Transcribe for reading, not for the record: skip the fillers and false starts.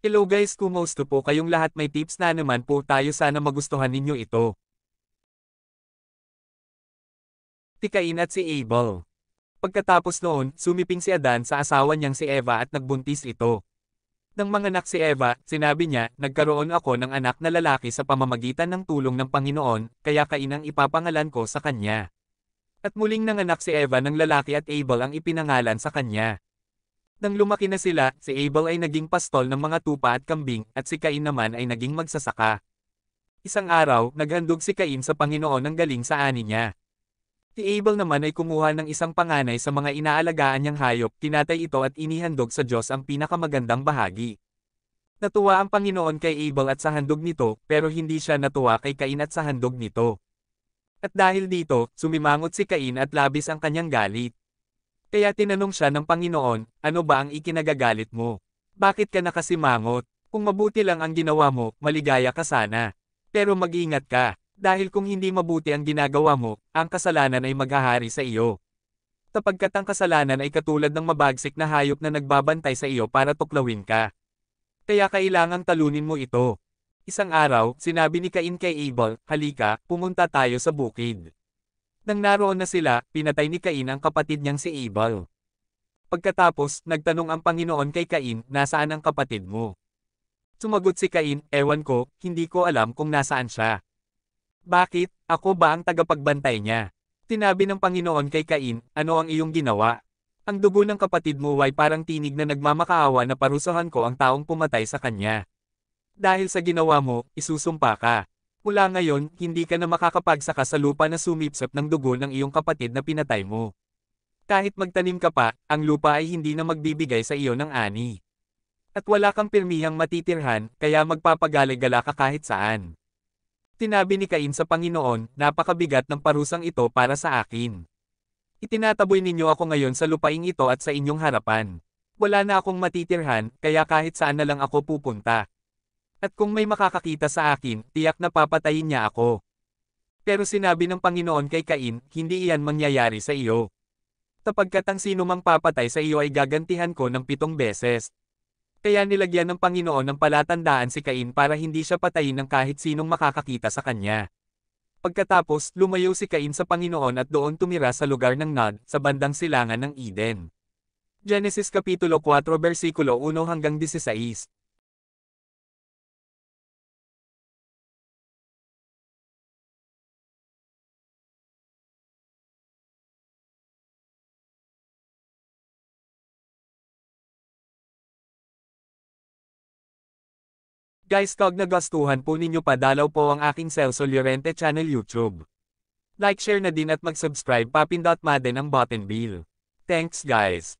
Hello guys, kumusta po kayong lahat? May tips na naman po tayo, sana magustuhan ninyo ito. Si Cain at si Abel. Pagkatapos noon, sumiping si Adan sa asawa niyang si Eva at nagbuntis ito. Nang manganak si Eva, sinabi niya, nagkaroon ako ng anak na lalaki sa pamamagitan ng tulong ng Panginoon, kaya Cain ang ipapangalan ko sa kanya. At muling nanganak si Eva ng lalaki at Abel ang ipinangalan sa kanya. Nang lumaki na sila, si Abel ay naging pastol ng mga tupa at kambing, at si Cain naman ay naging magsasaka. Isang araw, naghandog si Cain sa Panginoon ng galing sa ani niya. Si Abel naman ay kumuha ng isang panganay sa mga inaalagaan niyang hayop, tinatay ito at inihandog sa Diyos ang pinakamagandang bahagi. Natuwa ang Panginoon kay Abel at sa handog nito, pero hindi siya natuwa kay Cain at sa handog nito. At dahil dito, sumimangot si Cain at labis ang kanyang galit. Kaya tinanong siya ng Panginoon, ano ba ang ikinagagalit mo? Bakit ka nakasimangot? Kung mabuti lang ang ginawa mo, maligaya ka sana. Pero mag-ingat ka, dahil kung hindi mabuti ang ginagawa mo, ang kasalanan ay maghahari sa iyo. Sapagkat ang kasalanan ay katulad ng mabagsik na hayop na nagbabantay sa iyo para tuklawin ka. Kaya kailangang talunin mo ito. Isang araw, sinabi ni Cain kay Abel, halika, pumunta tayo sa bukid. Nang naroon na sila, pinatay ni Cain ang kapatid niyang si Abel. Pagkatapos, nagtanong ang Panginoon kay Cain, nasaan ang kapatid mo? Sumagot si Cain, ewan ko, hindi ko alam kung nasaan siya. Bakit? Ako ba ang tagapagbantay niya? Sinabi ng Panginoon kay Cain, ano ang iyong ginawa? Ang dugo ng kapatid mo ay parang tinig na nagmamakaawa na parusahan ko ang taong pumatay sa kanya. Dahil sa ginawa mo, isusumpa ka. Mula ngayon, hindi ka na makakapagsaka sa lupa na sumipsip ng dugo ng iyong kapatid na pinatay mo. Kahit magtanim ka pa, ang lupa ay hindi na magbibigay sa iyo ng ani. At wala kang pirmihang matitirhan, kaya magpapagaligala ka kahit saan. Sinabi ni Cain sa Panginoon, napakabigat ng parusang ito para sa akin. Itinataboy ninyo ako ngayon sa lupaing ito at sa inyong harapan. Wala na akong matitirhan, kaya kahit saan na lang ako pupunta. At kung may makakakita sa akin, tiyak na papatayin niya ako. Pero sinabi ng Panginoon kay Cain, hindi iyan mangyayari sa iyo. Sapagkat ang sino mang papatay sa iyo ay gagantihan ko ng 7 beses. Kaya nilagyan ng Panginoon ng palatandaan si Cain para hindi siya patayin ng kahit sinong makakakita sa kanya. Pagkatapos, lumayo si Cain sa Panginoon at doon tumira sa lugar ng Nod, sa bandang silangan ng Eden. Genesis Kapitulo 4 versikulo 1 hanggang 16. Guys, kag nagastuhan po ninyo padalaw po ang aking Celso Llorente channel YouTube. Like, share na din at mag-subscribe, papindot ma din ang button bell. Thanks guys.